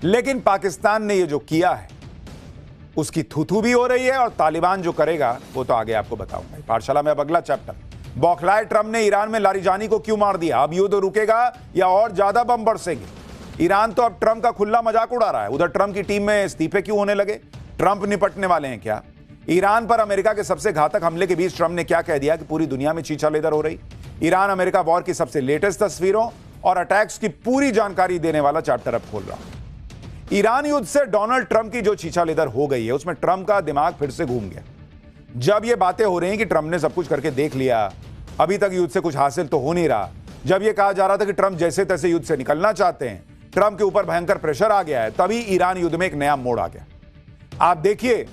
लेकिन पाकिस्तान ने ये जो किया है उसकी थू भी हो रही है, और तालिबान जो करेगा वो तो आगे आपको बताऊंगा। पाठशाला में अब अगला चैप्टर, बौखलाए ट्रंप ने ईरान में लारिजानी को क्यों मार दिया, अब युद्ध रुकेगा या और ज्यादा बम बरसेंगे। ईरान तो अब ट्रंप का खुला मजाक उड़ा रहा है, उधर ट्रंप की टीम में इस्तीफे क्यों होने लगे, ट्रंप निपटने वाले हैं क्या। ईरान पर अमेरिका के सबसे घातक हमले के बीच ट्रंप ने क्या कह दिया कि पूरी दुनिया में चींचा लेदर हो रही। ईरान अमेरिका वॉर की सबसे लेटेस्ट तस्वीरों और अटैक्स की पूरी जानकारी देने वाला चैप्टर अब खोल रहा हूं। ईरान युद्ध से डोनाल्ड ट्रंप की जो चींचा लेदर हो गई है उसमें ट्रंप का दिमाग फिर से घूम गया। जब ये बातें हो रही हैं कि ट्रंप ने सब कुछ करके देख लिया, अभी तक युद्ध से कुछ हासिल तो हो नहीं रहा, जब यह कहा जा रहा था कि ट्रंप जैसे तैसे युद्ध से निकलना चाहते हैं, ट्रंप के ऊपर भयंकर प्रेशर आ गया है, तभी ईरान युद्ध में एक नया मोड़ आ गया। आप देखिए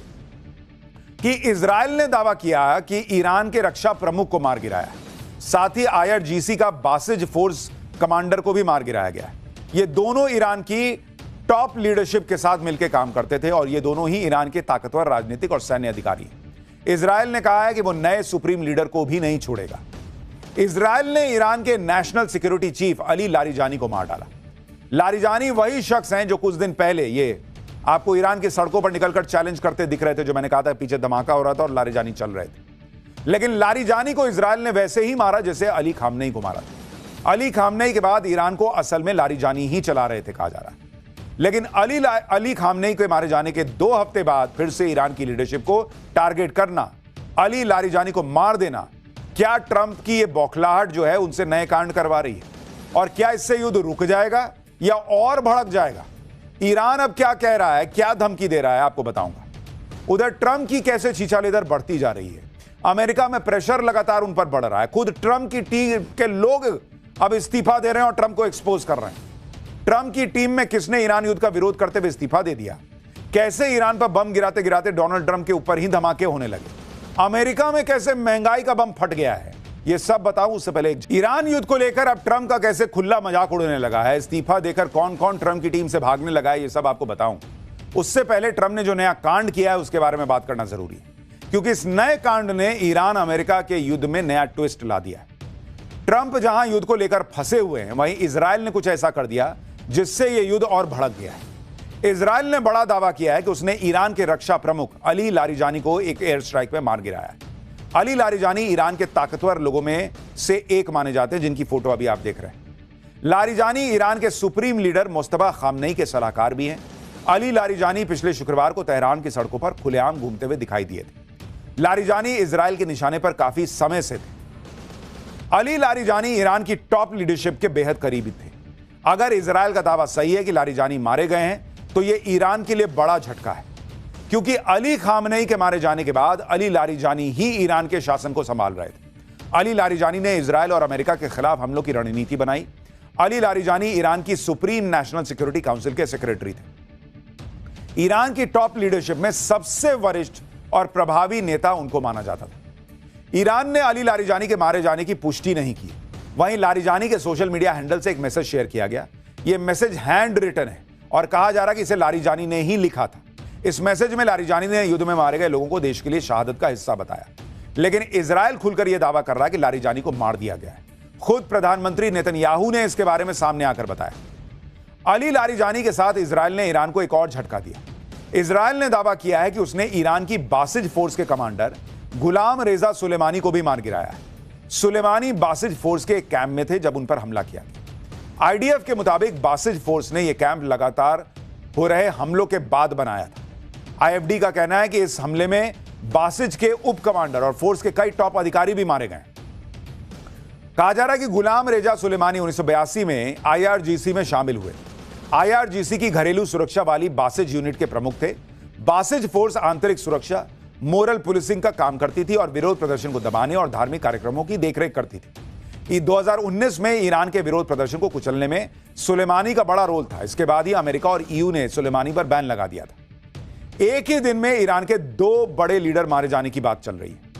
कि इजराइल ने दावा किया कि ईरान के रक्षा प्रमुख को मार गिराया, साथ ही IRGC का बासिज फोर्स कमांडर को भी मार गिराया गया। ये दोनों ईरान की टॉप लीडरशिप के साथ मिलकर काम करते थे और ये दोनों ही ईरान के ताकतवर राजनीतिक और सैन्य अधिकारी हैं। इजराइल ने कहा है कि वो नए सुप्रीम लीडर को भी नहीं छोड़ेगा। इजराइल ने ईरान के national security chief Ali Larijani को मार डाला। लारिजानी वही शख्स हैं जो कुछ दिन पहले ये आपको ईरान की सड़कों पर निकलकर चैलेंज करते दिख रहे थे, जो मैंने कहा था पीछे धमाका हो रहा था और लारिजानी चल रहे थे। लेकिन लारिजानी को इजराइल ने वैसे ही मारा जैसे अली खामनेई को मारा था। अली खामनेई के बाद ईरान को असल में लारिजानी ही चला रहे थे कहा जा रहा है। लेकिन अली खामनेई के मारे जाने के 2 हफ्ते बाद फिर से ईरान की लीडरशिप को टारगेट करना, अली लारिजानी को मार देना, क्या ट्रंप की ये बौखलाहट जो है उनसे नए कांड करवा रही है? और क्या इससे युद्ध रुक जाएगा या और भड़क जाएगा? ईरान अब क्या कह रहा है, क्या धमकी दे रहा है, आपको बताऊंगा। उधर ट्रंप की कैसे छीछा लेदर बढ़ती जा रही है। अमेरिका में प्रेशर लगातार उन पर बढ़ रहा है। खुद ट्रंप की टीम के लोग अब इस्तीफा दे रहे हैं और ट्रंप को एक्सपोज कर रहे हैं। ट्रंप की टीम में किसने ईरान युद्ध का विरोध करते हुए इस्तीफा दे दिया? कैसे ईरान पर बम गिराते गिराते डोनाल्ड ट्रंप के ऊपर ही धमाके होने लगे? अमेरिका में कैसे महंगाई का बम फट गया है? ये सब बताऊं उससे पहले ईरान युद्ध को लेकर अब ट्रंप का कैसे खुला मजाक उड़ने लगा है, इस्तीफा देकर कौन कौन ट्रंप की टीम से भागने लगा है, ये सब आपको बताऊं। उससे पहले ट्रंप ने जो नया कांड किया है उसके बारे में बात करना जरूरी है, क्योंकि इस नए कांड ने ईरान अमेरिका के युद्ध में नया ट्विस्ट ला दिया है। ट्रंप जहां युद्ध को लेकर फंसे हुए हैं, वहीं इजराइल ने कुछ ऐसा कर दिया जिससे यह युद्ध और भड़क गया है। इजराइल ने बड़ा दावा किया है कि उसने ईरान के रक्षा प्रमुख अली लारिजानी को एक एयर स्ट्राइक में मार गिराया है। अली लारिजानी ईरान के ताकतवर लोगों में से एक माने जाते हैं, जिनकी फोटो अभी आप देख रहे हैं। लारिजानी ईरान के सुप्रीम लीडर मुस्तफा खामनेई के सलाहकार भी हैं। अली लारिजानी पिछले शुक्रवार को तेहरान की सड़कों पर खुलेआम घूमते हुए दिखाई दिए थे। लारिजानी इजराइल के निशाने पर काफी समय से थे। अली लारिजानी ईरान की टॉप लीडरशिप के बेहद करीबी थे। अगर इजराइल का दावा सही है कि लारिजानी मारे गए हैं, तो यह ईरान के लिए बड़ा झटका है, क्योंकि अली खामनेई के मारे जाने के बाद अली लारिजानी ही ईरान के शासन को संभाल रहे थे। अली लारिजानी ने इजराइल और अमेरिका के खिलाफ हमलों की रणनीति बनाई। अली लारिजानी ईरान की सुप्रीम नेशनल सिक्योरिटी काउंसिल के सेक्रेटरी थे। ईरान की टॉप लीडरशिप में सबसे वरिष्ठ और प्रभावी नेता उनको माना जाता था। ईरान ने अली लारिजानी के मारे जाने की पुष्टि नहीं की। वहीं लारिजानी के सोशल मीडिया हैंडल से एक मैसेज शेयर किया गया। यह मैसेज हैंड रिटन है और कहा जा रहा है कि इसे लारिजानी ने ही लिखा था। इस मैसेज में लारिजानी ने युद्ध में मारे गए लोगों को देश के लिए शहादत का हिस्सा बताया। लेकिन इजराइल खुलकर यह दावा कर रहा है कि लारिजानी को मार दिया गया है। खुद प्रधानमंत्री नेतन्याहू ने इसके बारे में सामने आकर बताया। अली लारिजानी के साथ इजराइल ने ईरान को एक और झटका दिया। इजराइल ने दावा किया है कि उसने ईरान की बासिज फोर्स के कमांडर गुलाम रेजा सुलेमानी को भी मार गिराया है। सुलेमानी बासिज फोर्स के एक कैंप में थे जब उन पर हमला किया गया। आईडीएफ के मुताबिक बासिज फोर्स ने यह कैंप लगातार हो रहे हमलों के बाद बनाया था। आईएफडी का कहना है कि इस हमले में बासिज के उप कमांडर और फोर्स के कई टॉप अधिकारी भी मारे गए। कहा जा रहा है कि गुलाम रेजा सुलेमानी 1982 में IRGC में शामिल हुए। IRGC की घरेलू सुरक्षा वाली बासिज यूनिट के प्रमुख थे। बासिज फोर्स आंतरिक सुरक्षा, मोरल पुलिसिंग का काम करती थी और विरोध प्रदर्शन को दबाने और धार्मिक कार्यक्रमों की देखरेख करती थी। 2019 में ईरान के विरोध प्रदर्शन को कुचलने में सुलेमानी का बड़ा रोल था। इसके बाद ही अमेरिका और EU ने सुलेमानी पर बैन लगा दिया था। एक ही दिन में ईरान के 2 बड़े लीडर मारे जाने की बात चल रही है।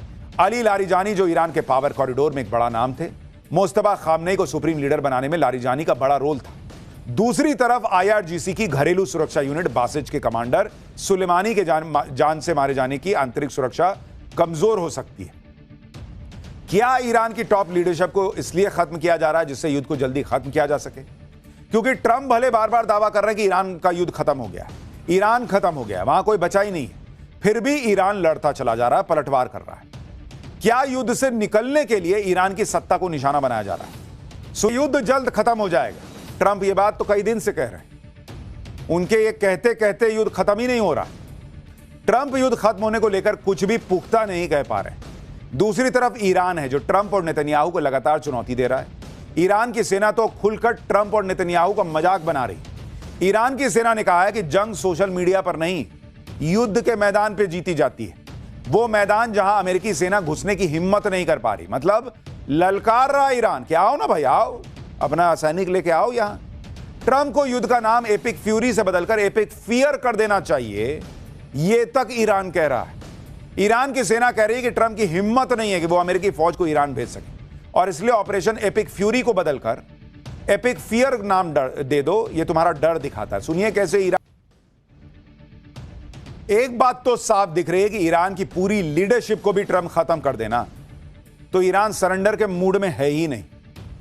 अली लारिजानी जो ईरान के पावर कॉरिडोर में एक बड़ा नाम थे। मुस्तफा खामनेई को सुप्रीम लीडर बनाने में लारिजानी का बड़ा रोल था। दूसरी तरफ IRGC की घरेलू सुरक्षा यूनिट बासिज के कमांडर सुलेमानी के जान से मारे जाने की आंतरिक सुरक्षा कमजोर हो सकती है। क्या ईरान की टॉप लीडरशिप को इसलिए खत्म किया जा रहा है जिससे युद्ध को जल्दी खत्म किया जा सके? क्योंकि ट्रंप भले बार बार दावा कर रहे हैं कि ईरान का युद्ध खत्म हो गया, ईरान खत्म हो गया, वहां कोई बचा ही नहीं है, फिर भी ईरान लड़ता चला जा रहा है, पलटवार कर रहा है। क्या युद्ध से निकलने के लिए ईरान की सत्ता को निशाना बनाया जा रहा है? सो युद्ध जल्द खत्म हो जाएगा। ट्रंप ये बात तो कई दिन से कह रहे हैं, उनके ये कहते कहते युद्ध खत्म ही नहीं हो रहा। ट्रंप युद्ध खत्म होने को लेकर कुछ भी पुख्ता नहीं कह पा रहे। दूसरी तरफ ईरान है जो ट्रंप और नेतन्याहू को लगातार चुनौती दे रहा है। ईरान की सेना तो खुलकर ट्रंप और नेतन्याहू का मजाक बना रही। ईरान की सेना ने कहा है कि जंग सोशल मीडिया पर नहीं, युद्ध के मैदान पर जीती जाती है, वो मैदान जहां अमेरिकी सेना घुसने की हिम्मत नहीं कर पा रही। मतलब ललकार रहा ईरान कि आओ ना भाई, आओ, अपना सैनिक लेके आओ यहां। ट्रंप को युद्ध का नाम एपिक फ्यूरी से बदलकर एपिक फियर कर देना चाहिए, ये तक ईरान कह रहा है। ईरान की सेना कह रही है कि ट्रंप की हिम्मत नहीं है कि वो अमेरिकी फौज को ईरान भेज सके, और इसलिए ऑपरेशन एपिक फ्यूरी को बदलकर एपिक फियर नाम दे दो, ये तुम्हारा डर दिखाता है। सुनिए कैसे ईरान। एक बात तो साफ दिख रही है कि ईरान की पूरी लीडरशिप को भी ट्रंप खत्म कर देना, तो ईरान सरेंडर के मूड में है ही नहीं।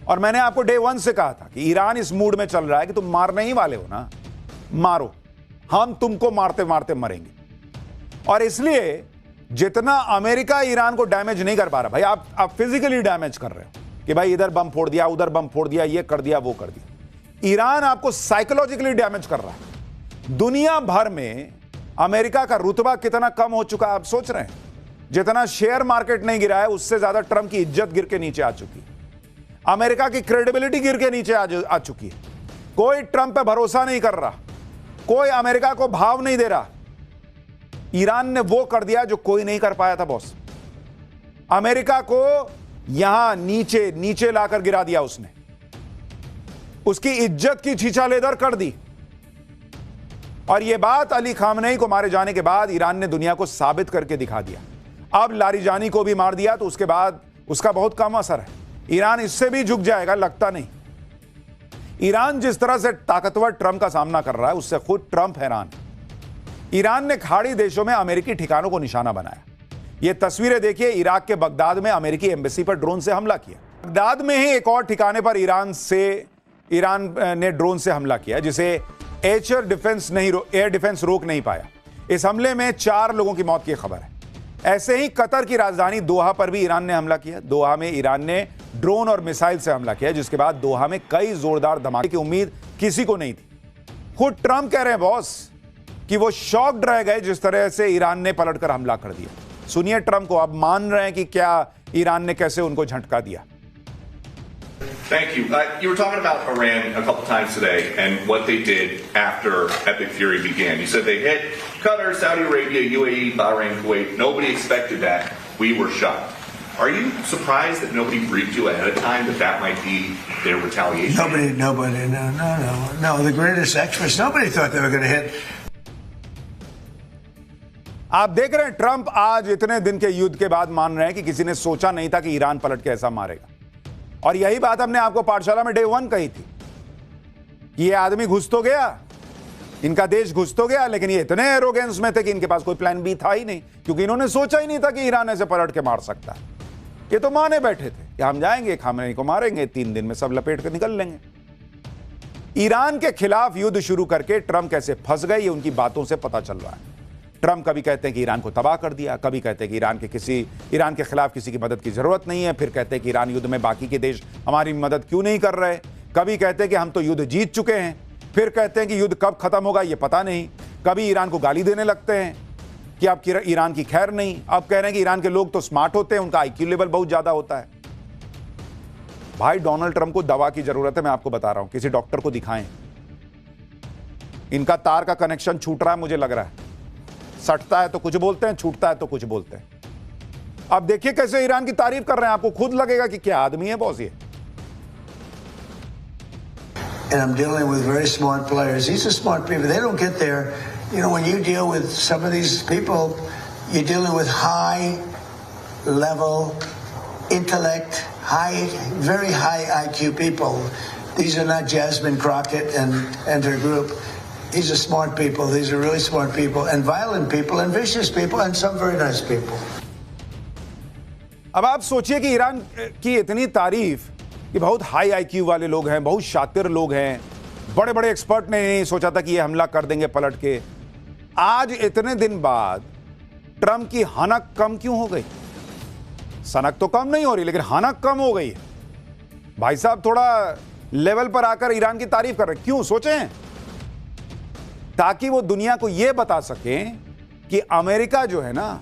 और मैंने आपको डे 1 से कहा था कि ईरान इस मूड में चल रहा है कि तुम मारने ही वाले हो ना, मारो, हम तुमको मारते मारते मरेंगे। और इसलिए जितना अमेरिका ईरान को डैमेज नहीं कर पा रहा, भाई आप फिजिकली डैमेज कर रहे हो कि भाई इधर बम फोड़ दिया, उधर बम फोड़ दिया, ये कर दिया, वो कर दिया। ईरान आपको साइकोलॉजिकली डैमेज कर रहा है। दुनिया भर में अमेरिका का रुतबा कितना कम हो चुका है आप सोच रहे हैं? जितना शेयर मार्केट नहीं गिरा है, उससे ज्यादा ट्रंप की इज्जत गिर के नीचे आ चुकी है। अमेरिका की क्रेडिबिलिटी गिर के नीचे आ चुकी है। कोई ट्रंप पे भरोसा नहीं कर रहा, कोई अमेरिका को भाव नहीं दे रहा। ईरान ने वो कर दिया जो कोई नहीं कर पाया था बॉस। अमेरिका को यहां नीचे नीचे लाकर गिरा दिया उसने, उसकी इज्जत की छीछालेदर कर दी। और यह बात अली खामनेई को मारे जाने के बाद ईरान ने दुनिया को साबित करके दिखा दिया। अब लारिजानी को भी मार दिया तो उसके बाद उसका बहुत कम असर है। ईरान इससे भी झुक जाएगा लगता नहीं। ईरान जिस तरह से ताकतवर ट्रंप का सामना कर रहा है, उससे खुद ट्रंप हैरान है। ईरान ने खाड़ी देशों में अमेरिकी ठिकानों को निशाना बनाया। यह तस्वीरें देखिए, इराक के बगदाद में अमेरिकी एम्बेसी पर ड्रोन से हमला किया। बगदाद में ही एक और ठिकाने पर ईरान ने ड्रोन से हमला किया, जिसे एयर डिफेंस रोक नहीं पाया। इस हमले में 4 लोगों की मौत की खबर है। ऐसे ही कतर की राजधानी दोहा पर भी ईरान ने हमला किया। दोहा में ईरान ने ड्रोन और मिसाइल से हमला किया, जिसके बाद दोहा में कई जोरदार धमाके की उम्मीद किसी को नहीं थी। खुद ट्रंप कह रहे हैं बॉस कि वो शॉक्ड रह गए जिस तरह से ईरान ने पलटकर हमला कर दिया। सुनिए ट्रंप को, अब मान रहे हैं कि क्या ईरान ने कैसे उनको झटका दिया। Thank you. You were talking about Iran a couple times today and what they did after Epic Fury began. You said they hit Qatar, Saudi Arabia, UAE, Bahrain, Kuwait. Nobody expected that. We were shocked. Are you surprised that nobody briefed you ahead of time that might be their retaliation? Nobody. No. The greatest experts. Nobody thought they were going to hit. आप देख रहे हैं Trump आज इतने दिन के युद्ध के बाद मान रहे हैं कि किसी ने सोचा नहीं था कि ईरान पलट के ऐसा मारेगा। और यही बात हमने आपको पाठशाला में डे 1 कही थी कि ये आदमी घुस तो गया, इनका देश घुस तो गया, लेकिन ये इतने एरोगेंस में थे कि इनके पास कोई प्लान बी था ही नहीं, क्योंकि इन्होंने सोचा ही नहीं था कि ईरान ऐसे पलट के मार सकता है। ये तो माने बैठे थे कि हम जाएंगे, खामनेई को मारेंगे, 3 दिन में सब लपेट कर निकल लेंगे। ईरान के खिलाफ युद्ध शुरू करके ट्रंप कैसे फंस गए, ये उनकी बातों से पता चल रहा है। ट्रंप कभी कहते हैं कि ईरान को तबाह कर दिया, कभी कहते हैं कि ईरान के खिलाफ किसी की मदद की जरूरत नहीं है, फिर कहते हैं कि ईरान युद्ध में बाकी के देश हमारी मदद क्यों नहीं कर रहे, कभी कहते हैं कि हम तो युद्ध जीत चुके हैं, फिर कहते हैं कि युद्ध कब खत्म होगा ये पता नहीं, कभी ईरान को गाली देने लगते हैं कि अब ईरान की खैर नहीं, अब कह रहे हैं कि ईरान के लोग तो स्मार्ट होते हैं, उनका IQ लेवल बहुत ज्यादा होता है। भाई डोनाल्ड ट्रंप को दवा की जरूरत है, मैं आपको बता रहा हूं, किसी डॉक्टर को दिखाएं। इनका तार का कनेक्शन छूट रहा है, मुझे लग रहा है, सटता है तो कुछ बोलते हैं, छूटता है तो कुछ बोलते हैं। अब देखिए कैसे ईरान की तारीफ कर रहे हैं, आपको खुद लगेगा कि क्या आदमी है बॉस ये। And I'm dealing with very smart players. These are smart people. They don't get there. You know, when you deal with some of these people, you're dealing with high level intellect, very high IQ people. These are not Jasmine Crockett and her group. These are smart people. These are really smart people, and violent people, and vicious people, and some very nice people. अब आप सोचिए कि Iran की इतनी तारीफ कि बहुत high IQ वाले लोग हैं, बहुत शातिर लोग हैं, बड़े बड़े एक्सपर्ट ने नहीं सोचा था कि ये हमला कर देंगे पलट के। आज इतने दिन बाद ट्रंप की हनक कम क्यों हो गई? सनक तो कम नहीं हो रही, लेकिन हनक कम हो गई है। भाई साहब थोड़ा लेवल पर आकर ईरान की तारीफ कर रहे हैं। क्यों? सोचें, ताकि वो दुनिया को यह बता सकें कि अमेरिका जो है ना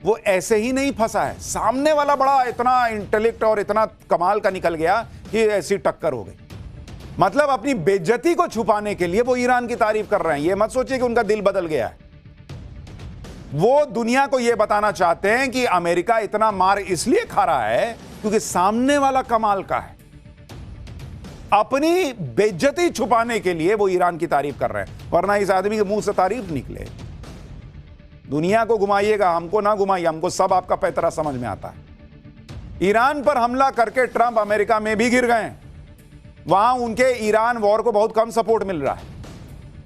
वो ऐसे ही नहीं फंसा है, सामने वाला बड़ा इतना इंटेलेक्ट और इतना कमाल का निकल गया कि ऐसी टक्कर हो गई। मतलब अपनी बेइज्जती को छुपाने के लिए वो ईरान की तारीफ कर रहे हैं। ये मत सोचिए कि उनका दिल बदल गया है। वो दुनिया को यह बताना चाहते हैं कि अमेरिका इतना मार इसलिए खा रहा है क्योंकि सामने वाला कमाल का है। अपनी बेइज्जती छुपाने के लिए वो ईरान की तारीफ कर रहे हैं, वरना इस आदमी के मुंह से तारीफ निकले। दुनिया को घुमाइएगा, हमको ना घुमाइए, हमको सब आपका पैतरा समझ में आता है। ईरान पर हमला करके ट्रंप अमेरिका में भी गिर गए। वहां उनके ईरान वॉर को बहुत कम सपोर्ट मिल रहा है।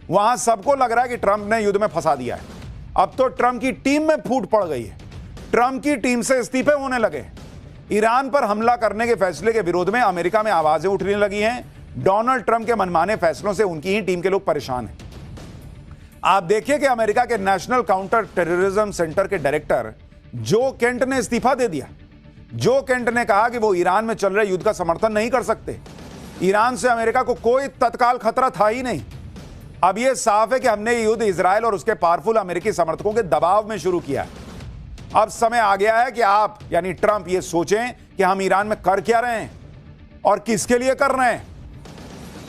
वहां सबको लग रहा है कि ट्रंप ने युद्ध में फंसा दिया है। अब तो ट्रंप की टीम में फूट पड़ गई है। ट्रंप की टीम से इस्तीफे होने लगे। ईरान पर हमला करने के फैसले के विरोध में अमेरिका में आवाजें उठने लगी हैं। डोनाल्ड ट्रंप के मनमाने फैसलों से उनकी ही टीम के लोग परेशान हैं। आप देखिए कि अमेरिका के नेशनल काउंटर टेररिज्म सेंटर के डायरेक्टर जो केंट ने इस्तीफा दे दिया। जो केंट ने कहा कि वो ईरान में चल रहे युद्ध का समर्थन नहीं कर सकते। ईरान से अमेरिका को कोई तत्काल खतरा था ही नहीं। अब यह साफ है कि हमने युद्ध इजराइल और उसके पावरफुल अमेरिकी समर्थकों के दबाव में शुरू किया। अब समय आ गया है कि आप यानी ट्रंप ये सोचें कि हम ईरान में कर क्या रहे हैं और किसके लिए कर रहे हैं।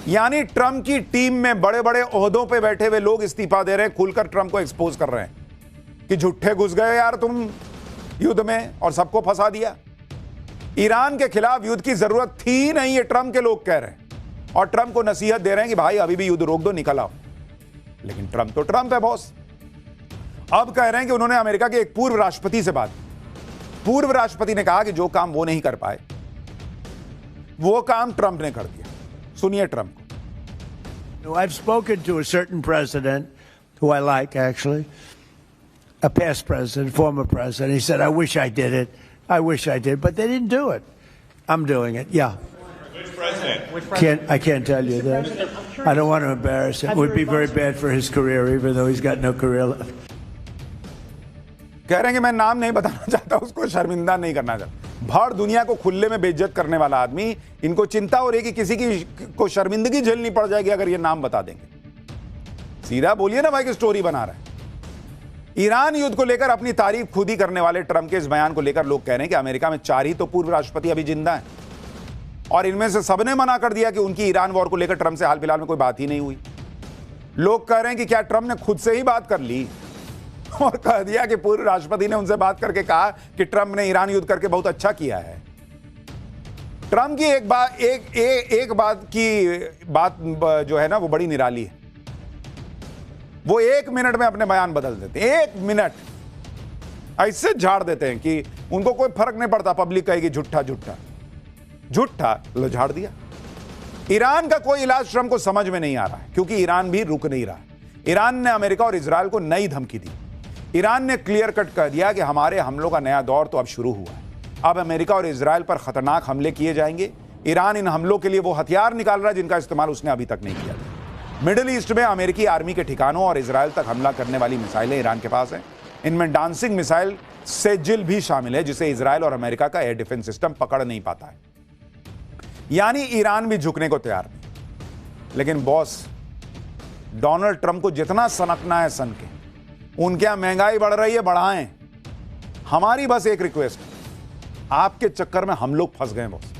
यानी ट्रंप की टीम में बड़े बड़े ओहदों पे बैठे हुए लोग इस्तीफा दे रहे हैं, खुलकर ट्रंप को एक्सपोज कर रहे हैं कि झूठे घुस गए यार तुम युद्ध में और सबको फंसा दिया। ईरान के खिलाफ युद्ध की जरूरत थी नहीं, ये ट्रंप के लोग कह रहे हैं और ट्रंप को नसीहत दे रहे हैं कि भाई अभी भी युद्ध रोक दो, निकल आओ। लेकिन ट्रंप तो ट्रंप है बॉस। अब कह रहे हैं कि उन्होंने अमेरिका के एक पूर्व राष्ट्रपति से बात की। पूर्व राष्ट्रपति ने कहा कि जो काम वो नहीं कर पाए वो काम ट्रंप ने कर दिया। सुनिए ट्रंप को। I've spoken to a certain president who I like, actually, a past president, former president. He said, I wish I did it. I wish I did, but they didn't do it. I'm doing it. Yeah. Which president? I can't tell you that. I don't want to embarrass him. It would be very bad for his career, even though he's got no career left. कह रहे हैं कि मैं नाम नहीं बताना चाहता, उसको शर्मिंदा नहीं करना चाहता। भर दुनिया को खुले में बेइज्जत करने वाला आदमी, इनको चिंता हो रही है कि किसी की को शर्मिंदगी झेलनी पड़ जाएगी अगर ये नाम बता देंगे। सीधा बोलिए ना भाई कि स्टोरी बना रहा है। ईरान युद्ध को लेकर अपनी तारीफ खुद ही करने वाले ट्रंप के इस बयान को लेकर लोग कह रहे हैं कि अमेरिका में 4 ही तो पूर्व राष्ट्रपति अभी जिंदा हैं और इनमें से सबने मना कर दिया कि उनकी ईरान वॉर को लेकर ट्रंप से हाल फिलहाल में कोई बात ही नहीं हुई। लोग कह रहे हैं कि क्या ट्रंप ने खुद से ही बात कर ली और कह दिया कि पूर्व राष्ट्रपति ने उनसे बात करके कहा कि ट्रंप ने ईरान युद्ध करके बहुत अच्छा किया है। ट्रंप की एक बात जो है ना वो बड़ी निराली है। वो 1 मिनट में अपने बयान बदल देते हैं। 1 मिनट ऐसे झाड़ देते हैं कि उनको कोई फर्क नहीं पड़ता। पब्लिक कहेगी झूठा झूठा झूठा, लो झाड़ दिया। ईरान का कोई इलाज ट्रंप को समझ में नहीं आ रहा है क्योंकि ईरान भी रुक नहीं रहा। ईरान ने अमेरिका और इजराइल को नई धमकी दी। ईरान ने क्लियर कट कह दिया कि हमारे हमलों का नया दौर तो अब शुरू हुआ है। अब अमेरिका और इजराइल पर खतरनाक हमले किए जाएंगे। ईरान इन हमलों के लिए वो हथियार निकाल रहा है जिनका इस्तेमाल उसने अभी तक नहीं किया था। मिडिल ईस्ट में अमेरिकी आर्मी के ठिकानों और इजराइल तक हमला करने वाली मिसाइलें ईरान के पास हैं। इनमें डांसिंग मिसाइल सेजिल भी शामिल है जिसे इजराइल और अमेरिका का एयर डिफेंस सिस्टम पकड़ नहीं पाता है। यानी ईरान भी झुकने को तैयार नहीं। लेकिन बॉस डोनाल्ड ट्रंप को जितना सनकना है सनके, उनके यहां महंगाई बढ़ रही है, बढ़ाएं। हमारी बस एक रिक्वेस्ट, आपके चक्कर में हम लोग फंस गए बॉस।